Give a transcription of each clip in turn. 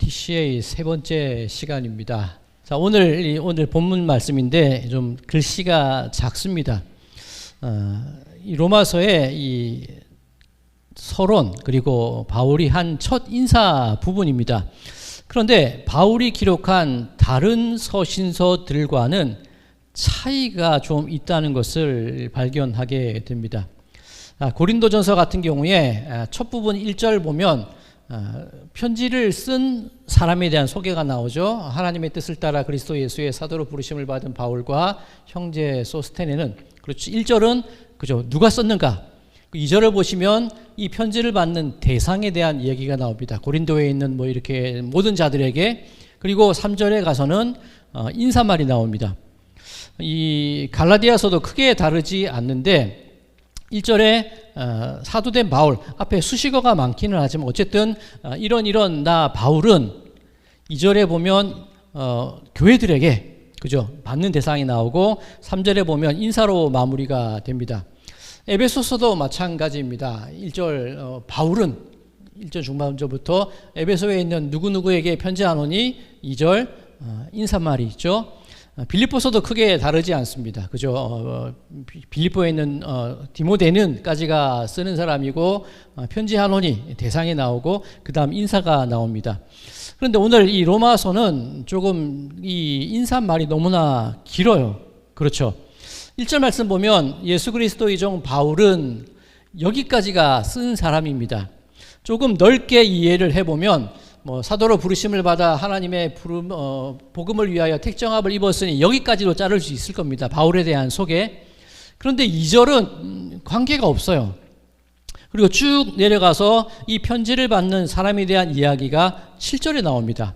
PCA 세 번째 시간입니다. 자, 오늘 본문 말씀인데 좀 글씨가 작습니다. 이 로마서의 이 서론 그리고 바울이 한 첫 인사 부분입니다. 그런데 바울이 기록한 다른 서신서들과는 차이가 좀 있다는 것을 발견하게 됩니다. 고린도전서 같은 경우에 첫 부분 1절 보면 편지를 쓴 사람에 대한 소개가 나오죠. 하나님의 뜻을 따라 그리스도 예수의 사도로 부르심을 받은 바울과 형제 소스테네는, 그렇죠, 1절은 그죠, 누가 썼는가. 2절을 보시면 이 편지를 받는 대상에 대한 얘기가 나옵니다. 고린도에 있는 뭐 이렇게 모든 자들에게. 그리고 3절에 가서는 인사말이 나옵니다. 이 갈라디아서도 크게 다르지 않는데 1절에 사도된 바울, 앞에 수식어가 많기는 하지만 어쨌든 이런 나 바울은 2절에 보면 교회들에게 그죠, 받는 대상이 나오고 3절에 보면 인사로 마무리가 됩니다. 에베소서도 마찬가지입니다. 1절 바울은 1절 중반절부터 에베소에 있는 누구누구에게 편지하노니, 2절 인사말이 있죠. 빌립보서도 크게 다르지 않습니다. 그죠? 빌립보에 있는 디모데는까지가 쓰는 사람이고 편지하노니 대상이 나오고 그 다음 인사가 나옵니다. 그런데 오늘 이 로마서는 조금 이 인사말이 너무나 길어요. 그렇죠? 1절 말씀 보면 예수 그리스도의 종 바울은 여기까지가 쓴 사람입니다. 조금 넓게 이해를 해보면 사도로 부르심을 받아 하나님의 복음을 위하여 택정합을 입었으니 여기까지도 자를 수 있을 겁니다. 바울에 대한 소개. 그런데 2절은 관계가 없어요. 그리고 쭉 내려가서 이 편지를 받는 사람에 대한 이야기가 7절에 나옵니다.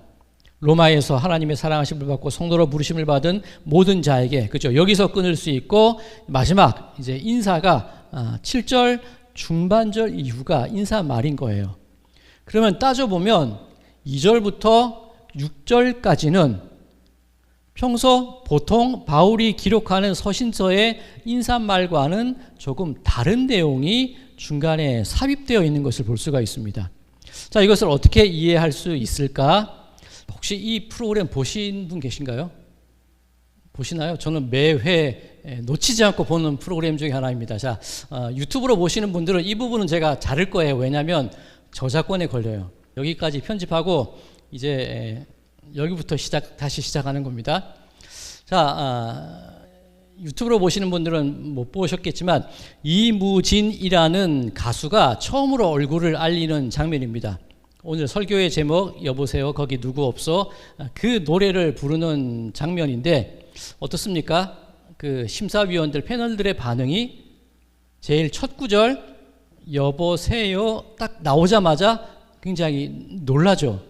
로마에서 하나님의 사랑하심을 받고 성도로 부르심을 받은 모든 자에게, 그죠? 여기서 끊을 수 있고 마지막 이제 인사가 7절 중반절 이후가 인사말인 거예요. 그러면 따져보면 2절부터 6절까지는 평소 보통 바울이 기록하는 서신서의 인사말과는 조금 다른 내용이 중간에 삽입되어 있는 것을 볼 수가 있습니다. 자, 이것을 어떻게 이해할 수 있을까? 혹시 이 프로그램 보신 분 계신가요? 보시나요? 저는 매회 놓치지 않고 보는 프로그램 중에 하나입니다. 자, 유튜브로 보시는 분들은 이 부분은 제가 자를 거예요. 왜냐하면 저작권에 걸려요. 여기까지 편집하고 이제 여기부터 다시 시작하는 겁니다. 자, 유튜브로 보시는 분들은 못 보셨겠지만 이무진이라는 가수가 처음으로 얼굴을 알리는 장면입니다. 오늘 설교의 제목 여보세요 거기 누구 없어, 그 노래를 부르는 장면인데 어떻습니까? 그 심사위원들 패널들의 반응이 제일 첫 구절 여보세요 딱 나오자마자 굉장히 놀라죠.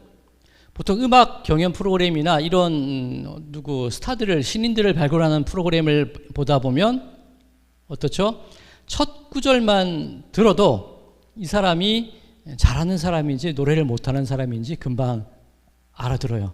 보통 음악 경연 프로그램이나 이런 스타들을, 신인들을 발굴하는 프로그램을 보다 보면 어떻죠? 첫 구절만 들어도 이 사람이 잘하는 사람인지 노래를 못하는 사람인지 금방 알아들어요.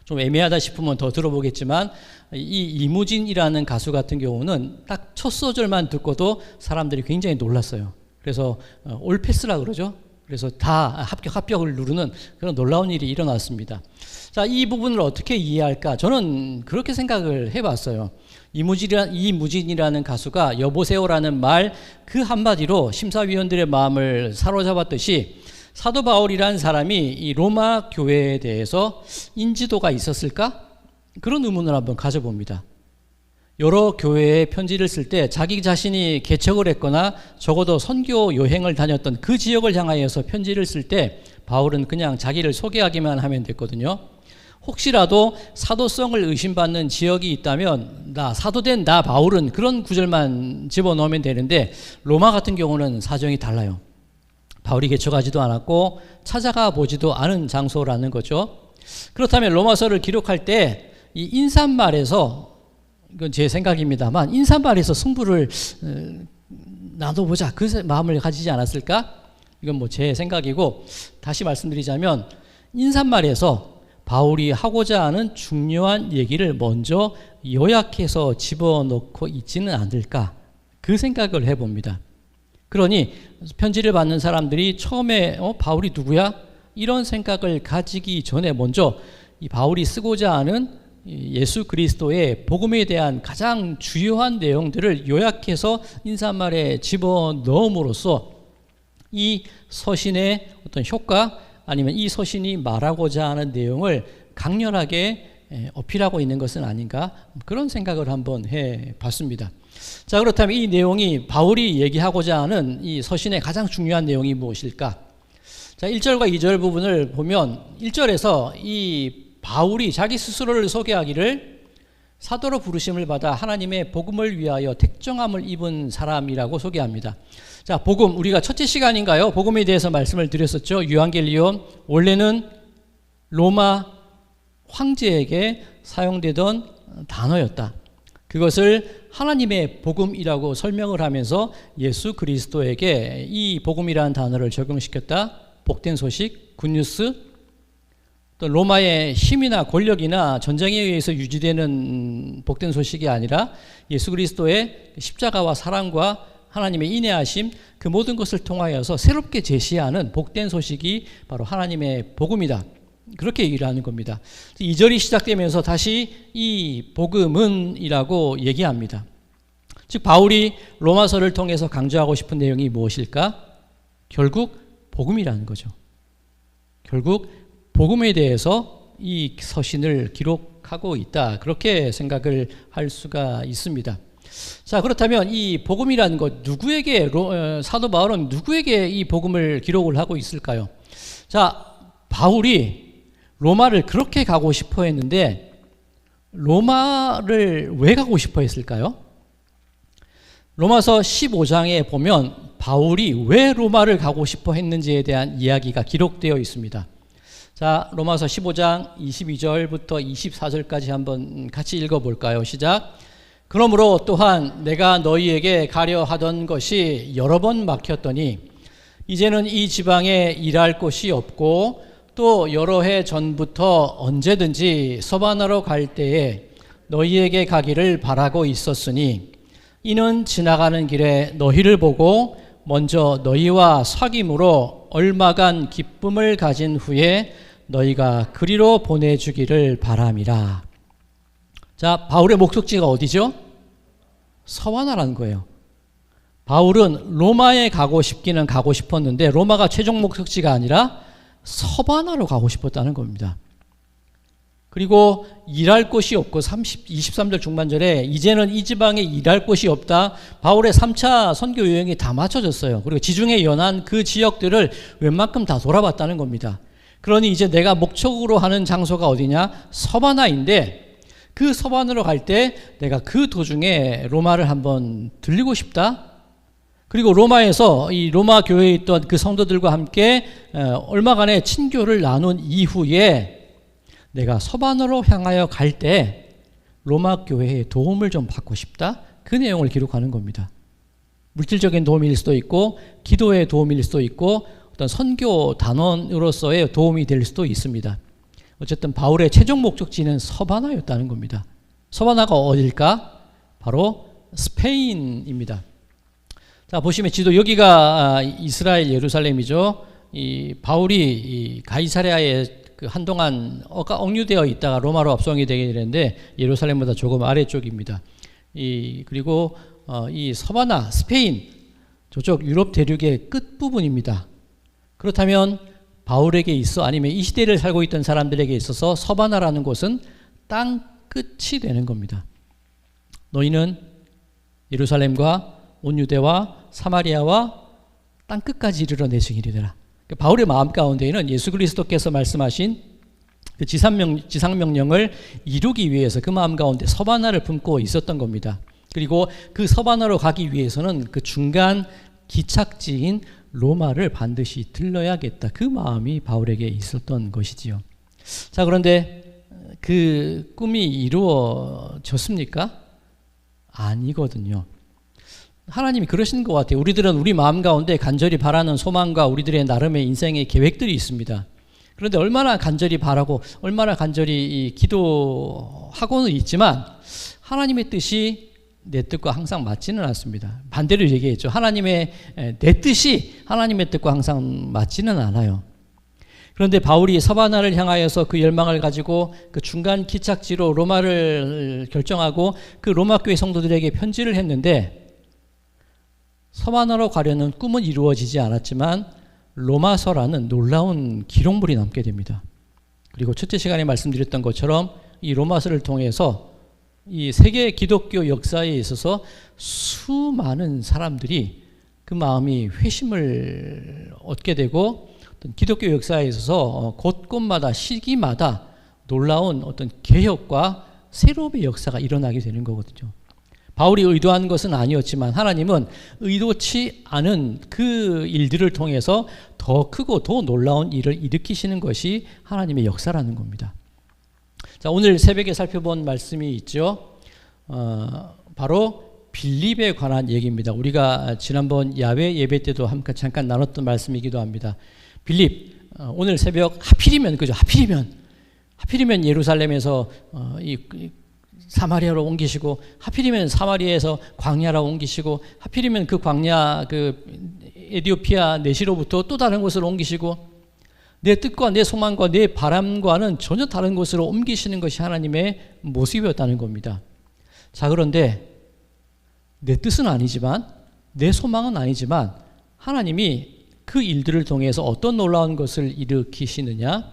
좀 애매하다 싶으면 더 들어보겠지만 이 이무진이라는 가수 같은 경우는 딱 첫 소절만 듣고도 사람들이 굉장히 놀랐어요. 그래서 올패스라 그러죠. 그래서 다 합격을 누르는 그런 놀라운 일이 일어났습니다. 자, 이 부분을 어떻게 이해할까? 저는 그렇게 생각을 해봤어요. 이무진이라는 가수가 여보세요라는 말 그 한마디로 심사위원들의 마음을 사로잡았듯이 사도 바울이라는 사람이 이 로마 교회에 대해서 인지도가 있었을까? 그런 의문을 한번 가져봅니다. 여러 교회에 편지를 쓸 때 자기 자신이 개척을 했거나 적어도 선교 여행을 다녔던 그 지역을 향하여서 편지를 쓸 때 바울은 그냥 자기를 소개하기만 하면 됐거든요. 혹시라도 사도성을 의심받는 지역이 있다면 사도된 나 바울은 그런 구절만 집어넣으면 되는데 로마 같은 경우는 사정이 달라요. 바울이 개척하지도 않았고 찾아가 보지도 않은 장소라는 거죠. 그렇다면 로마서를 기록할 때 이 인사말에서, 이건 제 생각입니다만, 인사말에서 승부를 나눠보자 그 마음을 가지지 않았을까? 이건 제 생각이고, 다시 말씀드리자면 인사말에서 바울이 하고자 하는 중요한 얘기를 먼저 요약해서 집어넣고 있지는 않을까, 그 생각을 해봅니다. 그러니 편지를 받는 사람들이 처음에 바울이 누구야? 이런 생각을 가지기 전에 먼저 이 바울이 쓰고자 하는 예수 그리스도의 복음에 대한 가장 주요한 내용들을 요약해서 인사말에 집어넣음으로써 이 서신의 어떤 효과 아니면 이 서신이 말하고자 하는 내용을 강렬하게 어필하고 있는 것은 아닌가, 그런 생각을 한번 해봤습니다. 자, 그렇다면 이 내용이 바울이 얘기하고자 하는 이 서신의 가장 중요한 내용이 무엇일까? 자, 1절과 2절 부분을 보면 1절에서 이 바울이 자기 스스로를 소개하기를 사도로 부르심을 받아 하나님의 복음을 위하여 택정함을 입은 사람이라고 소개합니다. 자, 복음, 우리가 첫째 시간인가요? 복음에 대해서 말씀을 드렸었죠. 유앙겔리온, 원래는 로마 황제에게 사용되던 단어였다. 그것을 하나님의 복음이라고 설명을 하면서 예수 그리스도에게 이 복음이라는 단어를 적용시켰다. 복된 소식, 굿뉴스, 또 로마의 힘이나 권력이나 전쟁에 의해서 유지되는 복된 소식이 아니라 예수 그리스도의 십자가와 사랑과 하나님의 인내하심, 그 모든 것을 통하여서 새롭게 제시하는 복된 소식이 바로 하나님의 복음이다. 그렇게 얘기를 하는 겁니다. 2절이 시작되면서 다시 이 복음은 이라고 얘기합니다. 즉 바울이 로마서를 통해서 강조하고 싶은 내용이 무엇일까? 결국 복음이라는 거죠. 결국 복음에 대해서 이 서신을 기록하고 있다. 그렇게 생각을 할 수가 있습니다. 자, 그렇다면 이 복음이라는 것, 누구에게 사도 바울은 누구에게 이 복음을 기록을 하고 있을까요? 자, 바울이 로마를 그렇게 가고 싶어 했는데 로마를 왜 가고 싶어 했을까요? 로마서 15장에 보면 바울이 왜 로마를 가고 싶어 했는지에 대한 이야기가 기록되어 있습니다. 자, 로마서 15장 22절부터 24절까지 한번 같이 읽어볼까요? 시작. 그러므로 또한 내가 너희에게 가려 하던 것이 여러 번 막혔더니 이제는 이 지방에 일할 곳이 없고 또 여러 해 전부터 언제든지 서바나로 갈 때에 너희에게 가기를 바라고 있었으니 이는 지나가는 길에 너희를 보고 먼저 너희와 사귐으로 얼마간 기쁨을 가진 후에 너희가 그리로 보내주기를 바람이라. 자, 바울의 목적지가 어디죠? 서바나라는 거예요. 바울은 로마에 가고 싶기는 가고 싶었는데 로마가 최종 목적지가 아니라 서바나로 가고 싶었다는 겁니다. 그리고 일할 곳이 없고 23절 중반절에 이제는 이 지방에 일할 곳이 없다. 바울의 3차 선교 여행이 다 마쳐졌어요. 그리고 지중해 연안 그 지역들을 웬만큼 다 돌아봤다는 겁니다. 그러니 이제 내가 목적으로 하는 장소가 어디냐? 서바나인데 그 서바나로 갈 때 내가 그 도중에 로마를 한번 들리고 싶다. 그리고 로마에서 이 로마 교회에 있던 그 성도들과 함께 얼마간의 친교를 나눈 이후에 내가 서바나로 향하여 갈 때 로마 교회의 도움을 좀 받고 싶다. 그 내용을 기록하는 겁니다. 물질적인 도움일 수도 있고 기도의 도움일 수도 있고 어떤 선교 단원으로서의 도움이 될 수도 있습니다. 어쨌든 바울의 최종 목적지는 서바나였다는 겁니다. 서바나가 어딜까? 바로 스페인입니다. 자, 보시면 지도 여기가 이스라엘 예루살렘이죠. 이 바울이 이 가이사랴에 그 한동안 억류되어 있다가 로마로 압송이 되게 되는데 예루살렘보다 조금 아래쪽입니다. 그리고 이 서바나, 스페인, 저쪽 유럽 대륙의 끝 부분입니다. 그렇다면 바울에게 있어 아니면 이 시대를 살고 있던 사람들에게 있어서 서바나라는 곳은 땅 끝이 되는 겁니다. 너희는 예루살렘과 온 유대와 사마리아와 땅 끝까지 이르러 내 증인이 되라. 바울의 마음 가운데에는 예수 그리스도께서 말씀하신 그 지상명령을 이루기 위해서 그 마음 가운데 서바나를 품고 있었던 겁니다. 그리고 그 서바나로 가기 위해서는 그 중간 기착지인 로마를 반드시 들러야겠다. 그 마음이 바울에게 있었던 것이지요. 자, 그런데 그 꿈이 이루어졌습니까? 아니거든요. 하나님이 그러신 것 같아요. 우리들은 우리 마음 가운데 간절히 바라는 소망과 우리들의 나름의 인생의 계획들이 있습니다. 그런데 얼마나 간절히 바라고 얼마나 간절히 기도하고는 있지만 하나님의 뜻이 내 뜻과 항상 맞지는 않습니다. 반대로 얘기했죠. 내 뜻이 하나님의 뜻과 항상 맞지는 않아요. 그런데 바울이 서바나를 향하여서 그 열망을 가지고 그 중간 기착지로 로마를 결정하고 그 로마 교회 성도들에게 편지를 했는데 서바나로 가려는 꿈은 이루어지지 않았지만 로마서라는 놀라운 기록물이 남게 됩니다. 그리고 첫째 시간에 말씀드렸던 것처럼 이 로마서를 통해서 이 세계 기독교 역사에 있어서 수많은 사람들이 그 마음이 회심을 얻게 되고 어떤 기독교 역사에 있어서 곳곳마다 시기마다 놀라운 어떤 개혁과 새로움의 역사가 일어나게 되는 거거든요. 바울이 의도한 것은 아니었지만 하나님은 의도치 않은 그 일들을 통해서 더 크고 더 놀라운 일을 일으키시는 것이 하나님의 역사라는 겁니다. 자, 오늘 새벽에 살펴본 말씀이 있죠. 바로 빌립에 관한 얘기입니다. 우리가 지난번 야외 예배 때도 잠깐 나눴던 말씀이기도 합니다. 빌립, 오늘 새벽 하필이면 예루살렘에서 이 사마리아로 옮기시고, 하필이면 사마리아에서 광야로 옮기시고, 하필이면 그 광야 그 에디오피아 내시로부터 또 다른 곳으로 옮기시고, 내 뜻과 내 소망과 내 바람과는 전혀 다른 곳으로 옮기시는 것이 하나님의 모습이었다는 겁니다. 자, 그런데 내 뜻은 아니지만, 내 소망은 아니지만 하나님이 그 일들을 통해서 어떤 놀라운 것을 일으키시느냐?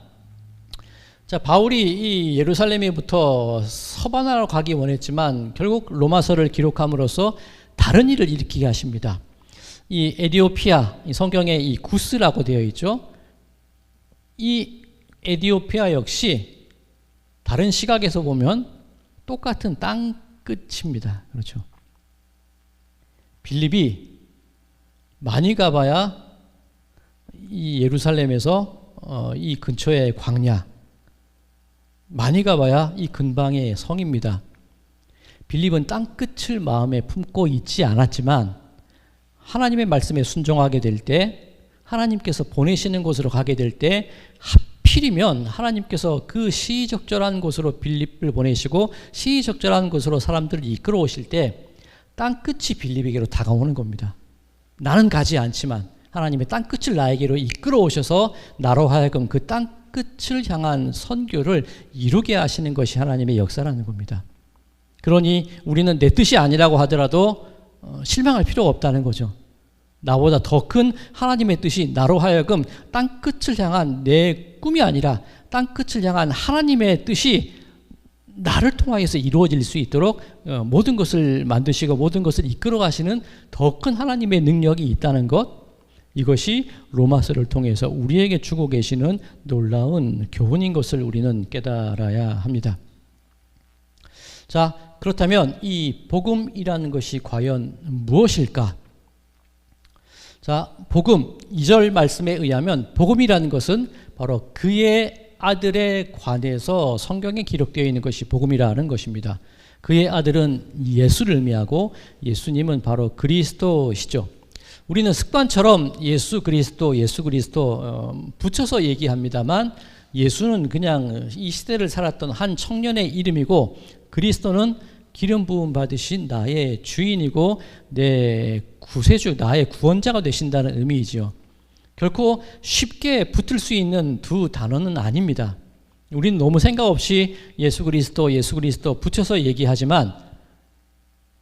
자, 바울이 이 예루살렘에부터 서바나로 가기 원했지만 결국 로마서를 기록함으로써 다른 일을 일으키게 하십니다. 이 에디오피아, 이 성경에 이 구스라고 되어 있죠. 이 에디오피아 역시 다른 시각에서 보면 똑같은 땅 끝입니다. 그렇죠. 빌립이 많이 가봐야 이 예루살렘에서 이 근처의 광야, 많이 가봐야 이 근방의 성입니다. 빌립은 땅끝을 마음에 품고 있지 않았지만 하나님의 말씀에 순종하게 될 때, 하나님께서 보내시는 곳으로 가게 될 때 하필이면 하나님께서 그 시의적절한 곳으로 빌립을 보내시고 시의적절한 곳으로 사람들을 이끌어 오실 때 땅끝이 빌립에게로 다가오는 겁니다. 나는 가지 않지만 하나님의 땅끝을 나에게로 이끌어 오셔서 나로 하여금 그 땅끝을 향한 선교를 이루게 하시는 것이 하나님의 역사라는 겁니다. 그러니 우리는 내 뜻이 아니라고 하더라도 실망할 필요가 없다는 거죠. 나보다 더 큰 하나님의 뜻이 나로 하여금 땅끝을 향한 내 꿈이 아니라 땅끝을 향한 하나님의 뜻이 나를 통하여서 이루어질 수 있도록 모든 것을 만드시고 모든 것을 이끌어 가시는 더 큰 하나님의 능력이 있다는 것, 이것이 로마서를 통해서 우리에게 주고 계시는 놀라운 교훈인 것을 우리는 깨달아야 합니다. 자, 그렇다면 이 복음이라는 것이 과연 무엇일까? 자, 복음, 2절 말씀에 의하면 복음이라는 것은 바로 그의 아들에 관해서 성경에 기록되어 있는 것이 복음이라는 것입니다. 그의 아들은 예수를 의미하고 예수님은 바로 그리스도시죠. 우리는 습관처럼 예수 그리스도 붙여서 얘기합니다만 예수는 그냥 이 시대를 살았던 한 청년의 이름이고 그리스도는 기름 부음 받으신 나의 주인이고 내 구세주, 나의 구원자가 되신다는 의미이죠. 결코 쉽게 붙을 수 있는 두 단어는 아닙니다. 우리는 너무 생각 없이 예수 그리스도 붙여서 얘기하지만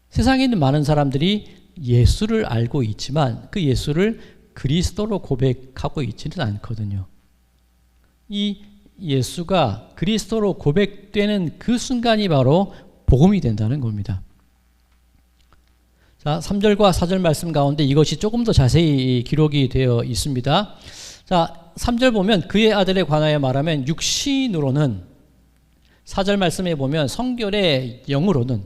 세상에 있는 많은 사람들이 예수를 알고 있지만 그 예수를 그리스도로 고백하고 있지는 않거든요. 이 예수가 그리스도로 고백되는 그 순간이 바로 복음이 된다는 겁니다. 자, 3절과 4절 말씀 가운데 이것이 조금 더 자세히 기록이 되어 있습니다. 자, 3절 보면 그의 아들에 관하여 말하면 육신으로는, 4절 말씀에 보면 성결의 영으로는.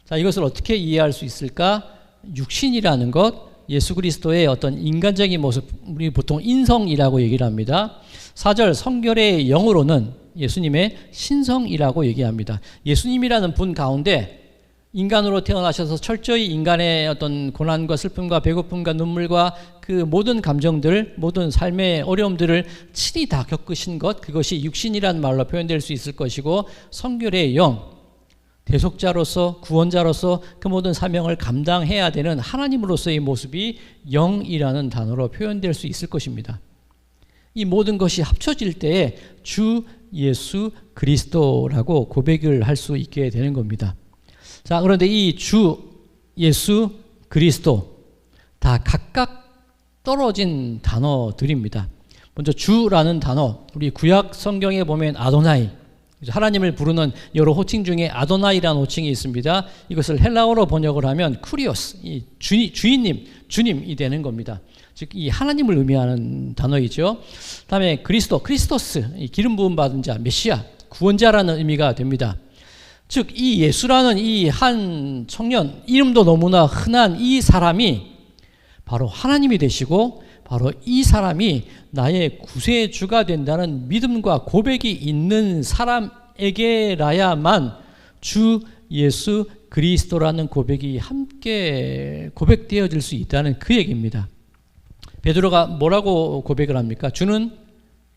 자, 이것을 어떻게 이해할 수 있을까? 육신이라는 것, 예수 그리스도의 어떤 인간적인 모습, 우리 보통 인성이라고 얘기를 합니다. 4절 성결의 영으로는 예수님의 신성이라고 얘기합니다. 예수님이라는 분 가운데 인간으로 태어나셔서 철저히 인간의 어떤 고난과 슬픔과 배고픔과 눈물과 그 모든 감정들, 모든 삶의 어려움들을 친히 다 겪으신 것, 그것이 육신이라는 말로 표현될 수 있을 것이고, 성결의 영, 대속자로서 구원자로서 그 모든 사명을 감당해야 되는 하나님으로서의 모습이 영이라는 단어로 표현될 수 있을 것입니다. 이 모든 것이 합쳐질 때에 주 예수 그리스도라고 고백을 할 수 있게 되는 겁니다. 자, 그런데 이 주 예수 그리스도 다 각각 떨어진 단어들입니다. 먼저 주라는 단어, 우리 구약 성경에 보면 아도나이, 하나님을 부르는 여러 호칭 중에 아도나이라는 호칭이 있습니다. 이것을 헬라어로 번역을 하면 쿠리오스, 이 주인님, 주님이 되는 겁니다. 즉 이 하나님을 의미하는 단어이죠. 다음에 그리스도, 크리스토스, 이 기름 부음 받은 자, 메시아, 구원자라는 의미가 됩니다. 즉 이 예수라는 이 한 청년, 이름도 너무나 흔한 이 사람이 바로 하나님이 되시고 바로 이 사람이 나의 구세주가 된다는 믿음과 고백이 있는 사람에게라야만 주 예수 그리스도라는 고백이 함께 고백되어질 수 있다는 그 얘기입니다. 베드로가 뭐라고 고백을 합니까? 주는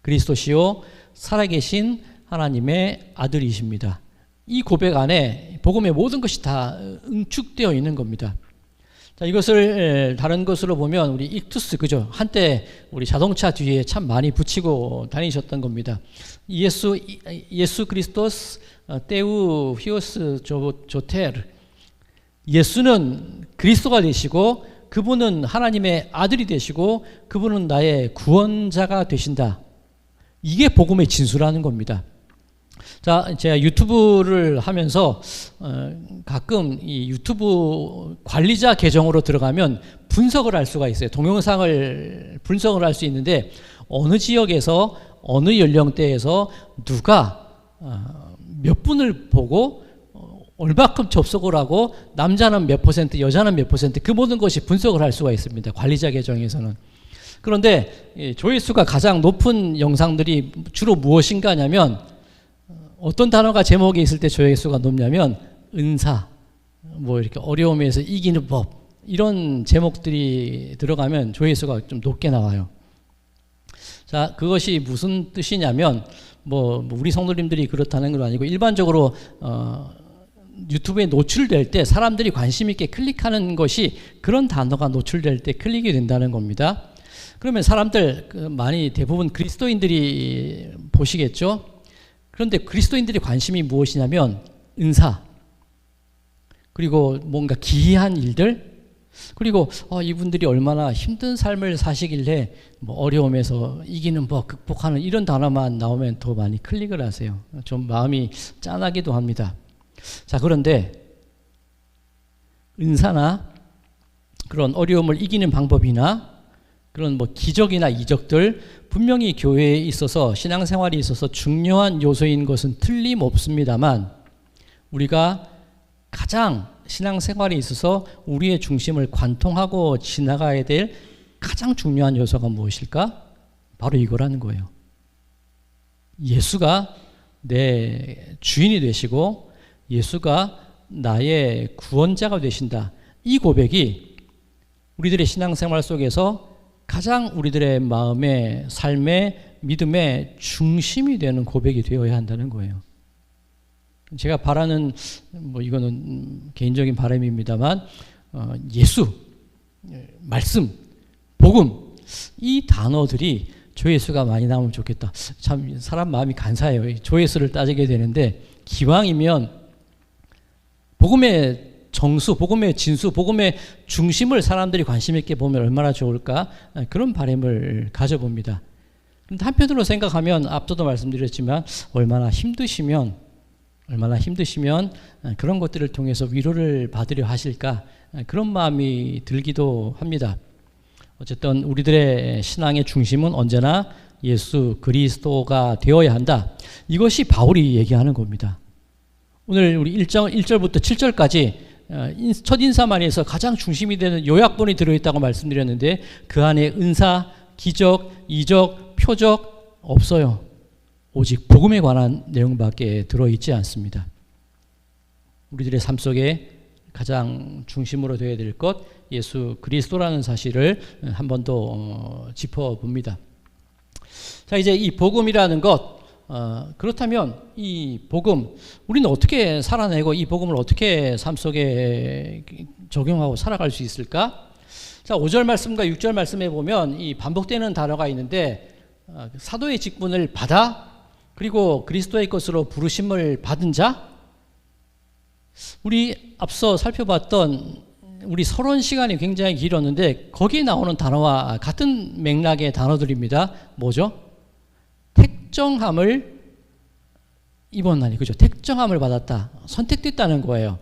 그리스도시요 살아계신 하나님의 아들이십니다. 이 고백 안에 복음의 모든 것이 다 응축되어 있는 겁니다. 자, 이것을 다른 것으로 보면 우리 익투스, 그죠? 한때 우리 자동차 뒤에 참 많이 붙이고 다니셨던 겁니다. 예수 그리스도스 테우 히오스 조테르. 예수는 그리스도가 되시고 그분은 하나님의 아들이 되시고 그분은 나의 구원자가 되신다. 이게 복음의 진수라는 겁니다. 자, 제가 유튜브를 하면서 가끔 이 유튜브 관리자 계정으로 들어가면 분석을 할 수가 있어요. 동영상을 분석을 할 수 있는데 어느 지역에서 어느 연령대에서 누가 몇 분을 보고 얼마큼 접속을 하고 남자는 몇 퍼센트, 여자는 몇 퍼센트, 그 모든 것이 분석을 할 수가 있습니다. 관리자 계정에서는. 그런데 조회수가 가장 높은 영상들이 주로 무엇인가 하냐면 어떤 단어가 제목에 있을 때 조회수가 높냐면 은사, 뭐 이렇게 어려움에서 이기는 법, 이런 제목들이 들어가면 조회수가 좀 높게 나와요. 자, 그것이 무슨 뜻이냐면 뭐 우리 성도님들이 그렇다는 건 아니고 일반적으로 유튜브에 노출될 때 사람들이 관심 있게 클릭하는 것이 그런 단어가 노출될 때 클릭이 된다는 겁니다. 그러면 사람들 많이 대부분 그리스도인들이 보시겠죠. 그런데 그리스도인들의 관심이 무엇이냐면 은사, 그리고 뭔가 기이한 일들, 그리고 이분들이 얼마나 힘든 삶을 사시길래 뭐 어려움에서 이기는 법, 극복하는 이런 단어만 나오면 더 많이 클릭을 하세요. 좀 마음이 짠하기도 합니다. 자, 그런데 은사나 그런 어려움을 이기는 방법이나 그런 뭐 기적이나 이적들, 분명히 교회에 있어서 신앙생활에 있어서 중요한 요소인 것은 틀림없습니다만 우리가 가장 신앙생활에 있어서 우리의 중심을 관통하고 지나가야 될 가장 중요한 요소가 무엇일까? 바로 이거라는 거예요. 예수가 내 주인이 되시고 예수가 나의 구원자가 되신다. 이 고백이 우리들의 신앙생활 속에서 가장 우리들의 마음의 삶의 믿음의 중심이 되는 고백이 되어야 한다는 거예요. 제가 바라는 뭐 이거는 개인적인 바람입니다만 예수, 말씀, 복음 이 단어들이 조회수가 많이 나오면 좋겠다. 참 사람 마음이 간사해요. 조회수를 따지게 되는데 기왕이면 복음의 정수, 복음의 진수, 복음의 중심을 사람들이 관심 있게 보면 얼마나 좋을까? 그런 바람을 가져봅니다. 그런데 한편으로 생각하면 앞서도 말씀드렸지만 얼마나 힘드시면 그런 것들을 통해서 위로를 받으려 하실까? 그런 마음이 들기도 합니다. 어쨌든 우리들의 신앙의 중심은 언제나 예수 그리스도가 되어야 한다. 이것이 바울이 얘기하는 겁니다. 오늘 우리 1절부터 7절까지 첫 인사말에서 가장 중심이 되는 요약본이 들어있다고 말씀드렸는데 그 안에 은사, 기적, 이적, 표적 없어요. 오직 복음에 관한 내용밖에 들어있지 않습니다. 우리들의 삶 속에 가장 중심으로 되어야 될 것 예수 그리스도라는 사실을 한 번 더 짚어봅니다. 자, 이제 이 복음이라는 것 그렇다면 이 복음 우리는 어떻게 살아내고 이 복음을 어떻게 삶 속에 적용하고 살아갈 수 있을까? 자, 5절 말씀과 6절 말씀에 보면 이 반복되는 단어가 있는데 사도의 직분을 받아 그리고 그리스도의 것으로 부르심을 받은 자, 우리 앞서 살펴봤던 우리 서론 시간이 굉장히 길었는데 거기에 나오는 단어와 같은 맥락의 단어들입니다. 뭐죠? 택정함을 입었나니, 그죠? 택정함을 받았다, 선택됐다는 거예요.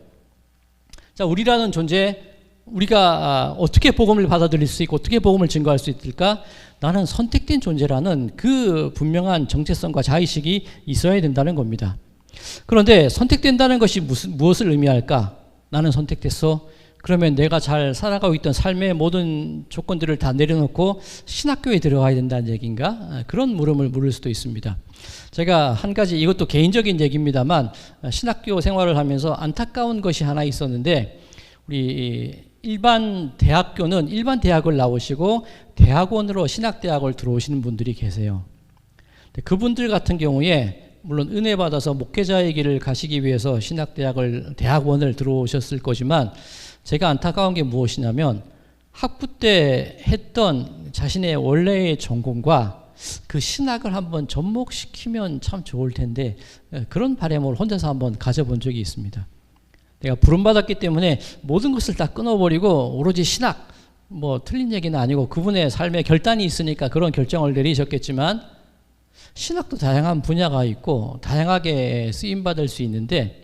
자, 우리라는 존재, 우리가 어떻게 복음을 받아들일 수 있고 어떻게 복음을 증거할 수 있을까? 나는 선택된 존재라는 그 분명한 정체성과 자의식이 있어야 된다는 겁니다. 그런데 선택된다는 것이 무엇을 의미할까? 나는 선택됐어. 그러면 내가 잘 살아가고 있던 삶의 모든 조건들을 다 내려놓고 신학교에 들어가야 된다는 얘기인가? 그런 물음을 물을 수도 있습니다. 제가 한 가지, 이것도 개인적인 얘기입니다만, 신학교 생활을 하면서 안타까운 것이 하나 있었는데, 우리 일반 대학교는 일반 대학을 나오시고 대학원으로 신학대학을 들어오시는 분들이 계세요. 그분들 같은 경우에 물론 은혜 받아서 목회자의 길을 가시기 위해서 대학원을 들어오셨을 거지만, 제가 안타까운 게 무엇이냐면 학부 때 했던 자신의 원래의 전공과 그 신학을 한번 접목시키면 참 좋을 텐데 그런 바람을 혼자서 한번 가져본 적이 있습니다. 내가 부름받았기 때문에 모든 것을 다 끊어버리고 오로지 신학, 뭐 틀린 얘기는 아니고 그분의 삶에 결단이 있으니까 그런 결정을 내리셨겠지만, 신학도 다양한 분야가 있고 다양하게 쓰임받을 수 있는데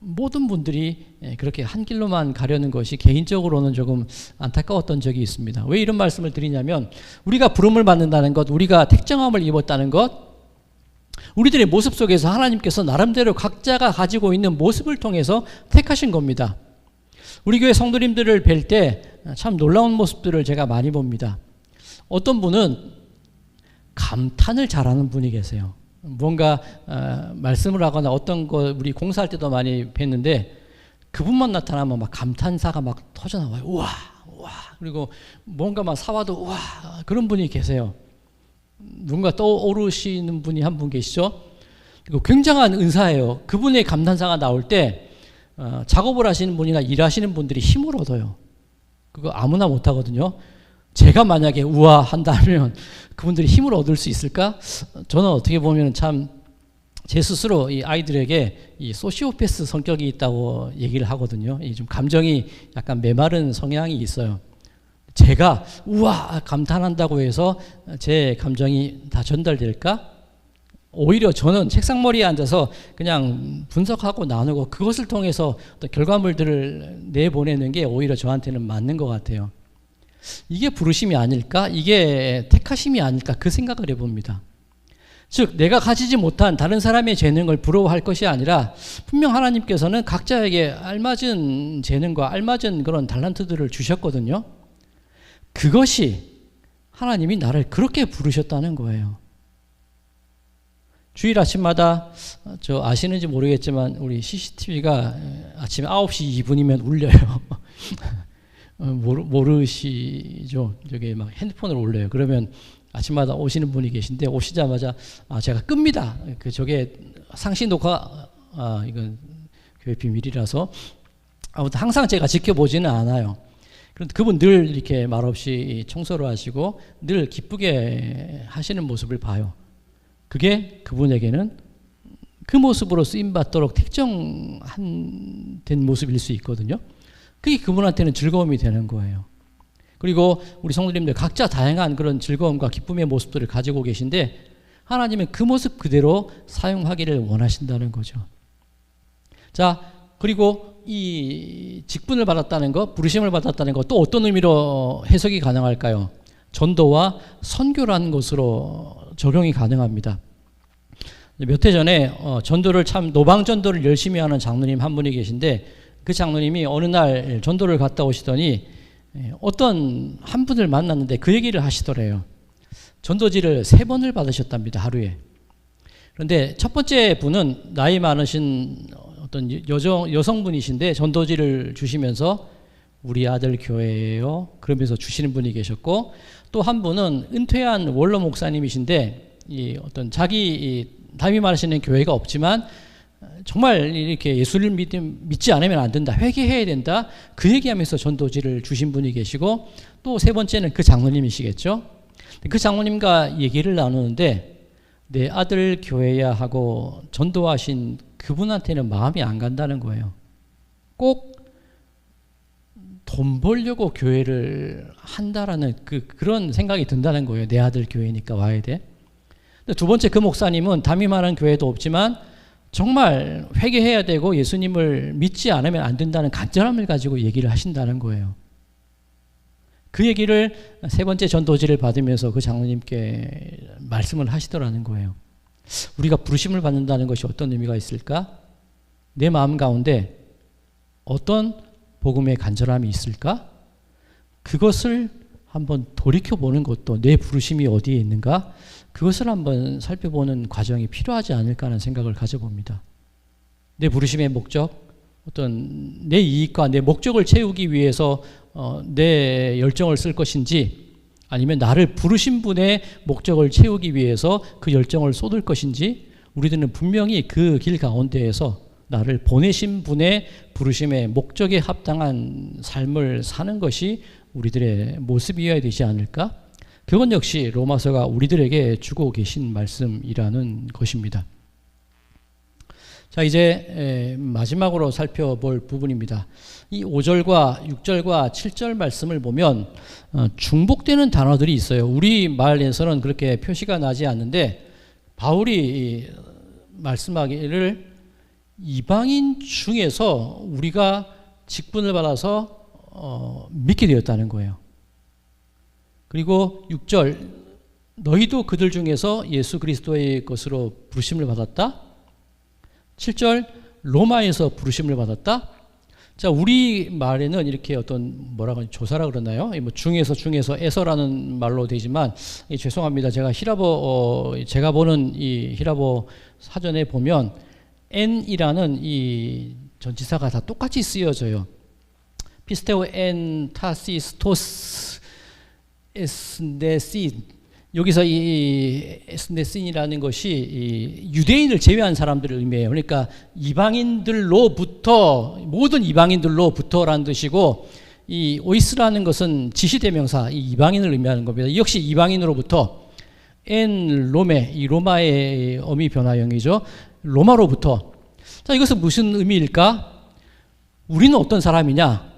모든 분들이 그렇게 한 길로만 가려는 것이 개인적으로는 조금 안타까웠던 적이 있습니다. 왜 이런 말씀을 드리냐면, 우리가 부름을 받는다는 것, 우리가 택정함을 입었다는 것, 우리들의 모습 속에서 하나님께서 나름대로 각자가 가지고 있는 모습을 통해서 택하신 겁니다. 우리 교회 성도님들을 뵐 때 참 놀라운 모습들을 제가 많이 봅니다. 어떤 분은 감탄을 잘하는 분이 계세요. 뭔가 말씀을 하거나 어떤 거 우리 공사할 때도 많이 뵀는데 그분만 나타나면 막 감탄사가 막 터져나와요. 우와, 우와. 그리고 뭔가 막 사와도 우와, 그런 분이 계세요. 누군가 떠오르시는 분이 한 분 계시죠? 그리고 굉장한 은사예요. 그분의 감탄사가 나올 때 작업을 하시는 분이나 일하시는 분들이 힘을 얻어요. 그거 아무나 못하거든요. 제가 만약에 우와 한다면 그분들이 힘을 얻을 수 있을까? 저는 어떻게 보면 참 제 스스로 이 아이들에게 이 소시오패스 성격이 있다고 얘기를 하거든요. 이 좀 감정이 약간 메마른 성향이 있어요. 제가 우와 감탄한다고 해서 제 감정이 다 전달될까? 오히려 저는 책상머리에 앉아서 그냥 분석하고 나누고 그것을 통해서 또 결과물들을 내보내는 게 오히려 저한테는 맞는 것 같아요. 이게 부르심이 아닐까? 이게 택하심이 아닐까? 그 생각을 해봅니다. 즉 내가 가지지 못한 다른 사람의 재능을 부러워할 것이 아니라 분명 하나님께서는 각자에게 알맞은 재능과 알맞은 그런 달란트들을 주셨거든요. 그것이 하나님이 나를 그렇게 부르셨다는 거예요. 주일 아침마다 저 아시는지 모르겠지만 우리 CCTV가 아침 9시 2분이면 울려요. 모르시죠? 저게 막 핸드폰으로 울려요. 그러면 아침마다 오시는 분이 계신데 오시자마자 제가 끕니다. 저게 상시 녹화 이건 교회 비밀이라서 아무튼 항상 제가 지켜보지는 않아요. 그런데 그분 늘 이렇게 말없이 청소를 하시고 늘 기쁘게 하시는 모습을 봐요. 그게 그분에게는 그 모습으로 쓰임받도록 택정된 모습일 수 있거든요. 그게 그분한테는 즐거움이 되는 거예요. 그리고 우리 성도님들 각자 다양한 그런 즐거움과 기쁨의 모습들을 가지고 계신데 하나님은 그 모습 그대로 사용하기를 원하신다는 거죠. 자, 그리고 이 직분을 받았다는 것, 부르심을 받았다는 것, 또 어떤 의미로 해석이 가능할까요? 전도와 선교라는 것으로 적용이 가능합니다. 몇 해 전에 전도를 참 노방전도를 열심히 하는 장로님 한 분이 계신데 그 장로님이 어느 날 전도를 갔다 오시더니 어떤 한 분을 만났는데 그 얘기를 하시더래요. 전도지를 3번을 받으셨답니다, 하루에. 그런데 첫 번째 분은 나이 많으신 어떤 여성분이신데 전도지를 주시면서 우리 아들 교회예요. 그러면서 주시는 분이 계셨고 또 한 분은 은퇴한 원로 목사님이신데 이 어떤 자기 담임하시는 교회가 없지만 정말 이렇게 예수를 믿지 않으면 안 된다, 회개해야 된다, 그 얘기하면서 전도지를 주신 분이 계시고 또 3번째는 그 장로님이시겠죠. 그 장로님과 얘기를 나누는데 내 아들 교회야 하고 전도하신 그분한테는 마음이 안 간다는 거예요. 꼭 돈 벌려고 교회를 한다라는 그런 생각이 든다는 거예요. 내 아들 교회니까 와야 돼. 두 번째, 그 목사님은 담임하는 교회도 없지만 정말 회개해야 되고 예수님을 믿지 않으면 안 된다는 간절함을 가지고 얘기를 하신다는 거예요. 그 얘기를 세 번째 전도지를 받으면서 그 장로님께 말씀을 하시더라는 거예요. 우리가 부르심을 받는다는 것이 어떤 의미가 있을까? 내 마음 가운데 어떤 복음의 간절함이 있을까? 그것을 한번 돌이켜보는 것도, 내 부르심이 어디에 있는가? 그것을 한번 살펴보는 과정이 필요하지 않을까 하는 생각을 가져봅니다. 내 부르심의 목적, 어떤 내 이익과 내 목적을 채우기 위해서 내 열정을 쓸 것인지, 아니면 나를 부르신 분의 목적을 채우기 위해서 그 열정을 쏟을 것인지, 우리들은 분명히 그 길 가운데에서 나를 보내신 분의 부르심의 목적에 합당한 삶을 사는 것이 우리들의 모습이어야 되지 않을까? 그건 역시 로마서가 우리들에게 주고 계신 말씀이라는 것입니다. 자, 이제 마지막으로 살펴볼 부분입니다. 이 5절과 6절과 7절 말씀을 보면 중복되는 단어들이 있어요. 우리 말에서는 그렇게 표시가 나지 않는데 바울이 말씀하기를 이방인 중에서 우리가 직분을 받아서 믿게 되었다는 거예요. 그리고 6절, 너희도 그들 중에서 예수 그리스도의 것으로 부르심을 받았다. 7절, 로마에서 부르심을 받았다. 자, 우리 말에는 이렇게 어떤 뭐라고 조사라 그러나요? 뭐 중에서에서라는 말로 되지만 죄송합니다. 제가 제가 보는 이 히라보 사전에 보면 N이라는 이 전치사가 다 똑같이 쓰여져요. 피스테오 N 타시스토스 에스네신, 여기서 이 에스네신이라는 것이 이 유대인을 제외한 사람들을 의미해요. 그러니까 이방인들로부터, 모든 이방인들로부터라는 뜻이고, 이 오이스라는 것은 지시대명사, 이 이방인을 의미하는 겁니다. 역시 이방인으로부터, 엔 로메, 이 로마의 어미 변화형이죠. 로마로부터. 자, 이것은 무슨 의미일까? 우리는 어떤 사람이냐?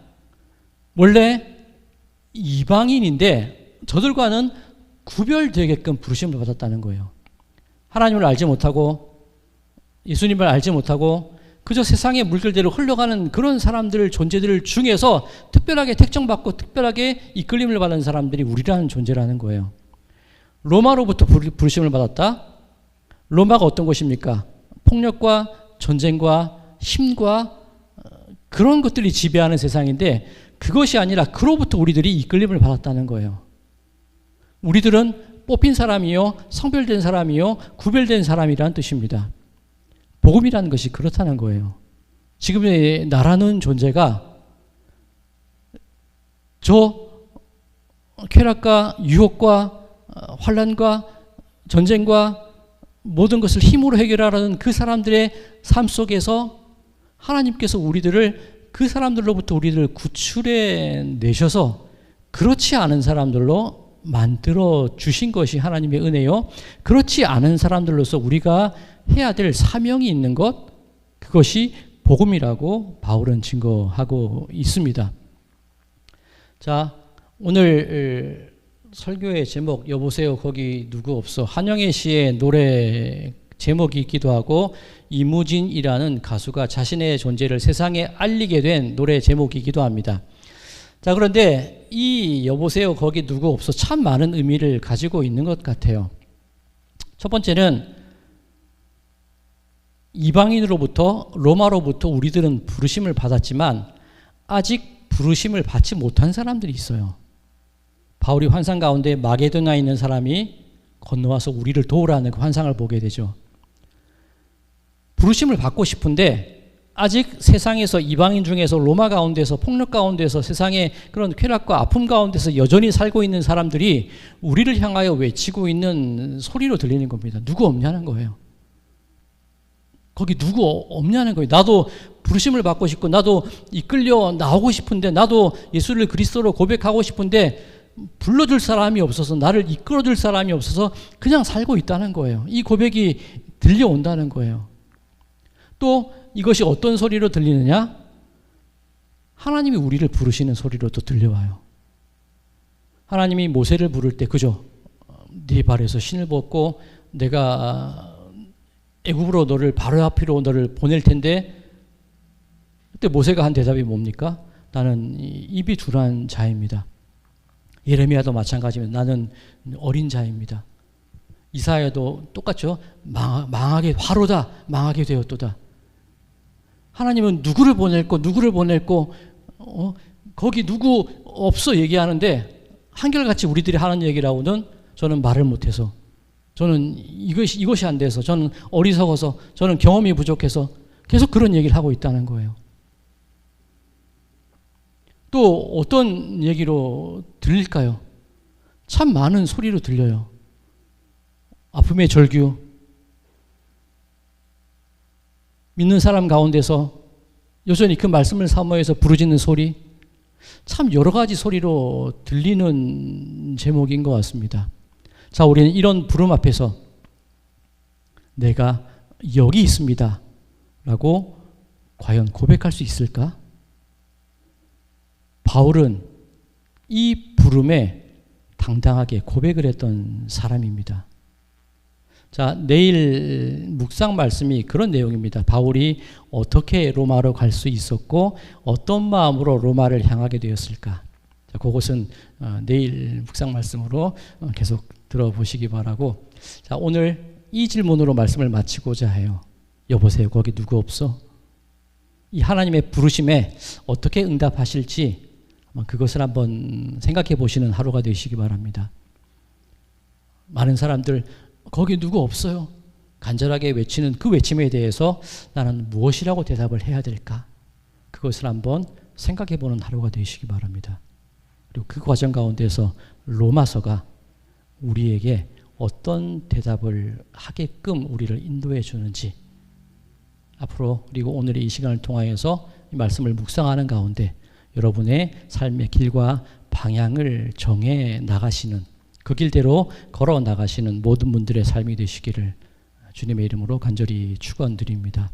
원래 이방인인데 저들과는 구별되게끔 부르심을 받았다는 거예요. 하나님을 알지 못하고 예수님을 알지 못하고 그저 세상의 물결대로 흘러가는 그런 사람들, 존재들 중에서 특별하게 택정받고 특별하게 이끌림을 받은 사람들이 우리라는 존재라는 거예요. 로마로부터 부르심을 받았다. 로마가 어떤 곳입니까? 폭력과 전쟁과 힘과 그런 것들이 지배하는 세상인데, 그것이 아니라 그로부터 우리들이 이끌림을 받았다는 거예요. 우리들은 뽑힌 사람이요, 성별된 사람이요, 구별된 사람이라는 뜻입니다. 복음이라는 것이 그렇다는 거예요. 지금의 나라는 존재가 저 쾌락과 유혹과 환난과 전쟁과 모든 것을 힘으로 해결하라는 그 사람들의 삶 속에서 하나님께서 우리들을, 그 사람들로부터 우리들을 구출해 내셔서 그렇지 않은 사람들로 만들어 주신 것이 하나님의 은혜요. 그렇지 않은 사람들로서 우리가 해야 될 사명이 있는 것, 그것이 복음이라고 바울은 증거하고 있습니다. 자, 오늘 설교의 제목, 여보세요 거기 누구 없어, 한영애 씨의 노래 제목이 있기도 하고, 이무진이라는 가수가 자신의 존재를 세상에 알리게 된 노래 제목이기도 합니다. 자, 그런데 이 여보세요 거기 누구 없어 참 많은 의미를 가지고 있는 것 같아요. 첫 번째는 이방인으로부터, 로마로부터 우리들은 부르심을 받았지만 아직 부르심을 받지 못한 사람들이 있어요. 바울이 환상 가운데 마게도나에 있는 사람이 건너와서 우리를 도우라는 그 환상을 보게 되죠. 부르심을 받고 싶은데 아직 세상에서, 이방인 중에서, 로마 가운데서, 폭력 가운데서, 세상의 그런 쾌락과 아픔 가운데서 여전히 살고 있는 사람들이 우리를 향하여 외치고 있는 소리로 들리는 겁니다. 누구 없냐는 거예요. 거기 누구 없냐는 거예요. 나도 부르심을 받고 싶고, 나도 이끌려 나오고 싶은데, 나도 예수를 그리스도로 고백하고 싶은데 불러줄 사람이 없어서, 나를 이끌어줄 사람이 없어서 그냥 살고 있다는 거예요. 이 고백이 들려온다는 거예요. 또 이것이 어떤 소리로 들리느냐? 하나님이 우리를 부르시는 소리로 또 들려와요. 하나님이 모세를 부를 때, 그죠? 네 발에서 신을 벗고 내가 애굽으로 너를 바로 앞으로 너를 보낼 텐데, 그때 모세가 한 대답이 뭡니까? 나는 입이 둔한 자입니다. 예레미야도 마찬가지입니다. 나는 어린 자입니다. 이사야도 똑같죠. 망하게, 화로다, 망하게 되었도다. 하나님은 누구를 보낼고 거기 누구 없어 얘기하는데, 한결같이 우리들이 하는 얘기라고는 저는 말을 못해서, 저는 이것이 안 돼서, 저는 어리석어서, 저는 경험이 부족해서 계속 그런 얘기를 하고 있다는 거예요. 또 어떤 얘기로 들릴까요? 참 많은 소리로 들려요. 아픔의 절규, 믿는 사람 가운데서 여전히 그 말씀을 사모해서 부르짖는 소리, 참 여러 가지 소리로 들리는 제목인 것 같습니다. 자, 우리는 이런 부름 앞에서 내가 여기 있습니다 라고 과연 고백할 수 있을까? 바울은 이 부름에 당당하게 고백을 했던 사람입니다. 자, 내일 묵상 말씀이 그런 내용입니다. 바울이 어떻게 로마로 갈 수 있었고 어떤 마음으로 로마를 향하게 되었을까? 자, 그것은 내일 묵상 말씀으로 계속 들어보시기 바라고, 자, 오늘 이 질문으로 말씀을 마치고자 해요. 여보세요, 거기 누구 없어? 이 하나님의 부르심에 어떻게 응답하실지 그것을 한번 생각해 보시는 하루가 되시기 바랍니다. 많은 사람들 거기 누구 없어요? 간절하게 외치는 그 외침에 대해서 나는 무엇이라고 대답을 해야 될까? 그것을 한번 생각해 보는 하루가 되시기 바랍니다. 그리고 그 과정 가운데서 로마서가 우리에게 어떤 대답을 하게끔 우리를 인도해 주는지, 앞으로 그리고 오늘의 이 시간을 통하여서 이 말씀을 묵상하는 가운데 여러분의 삶의 길과 방향을 정해 나가시는, 그 길대로 걸어 나가시는 모든 분들의 삶이 되시기를 주님의 이름으로 간절히 축원드립니다.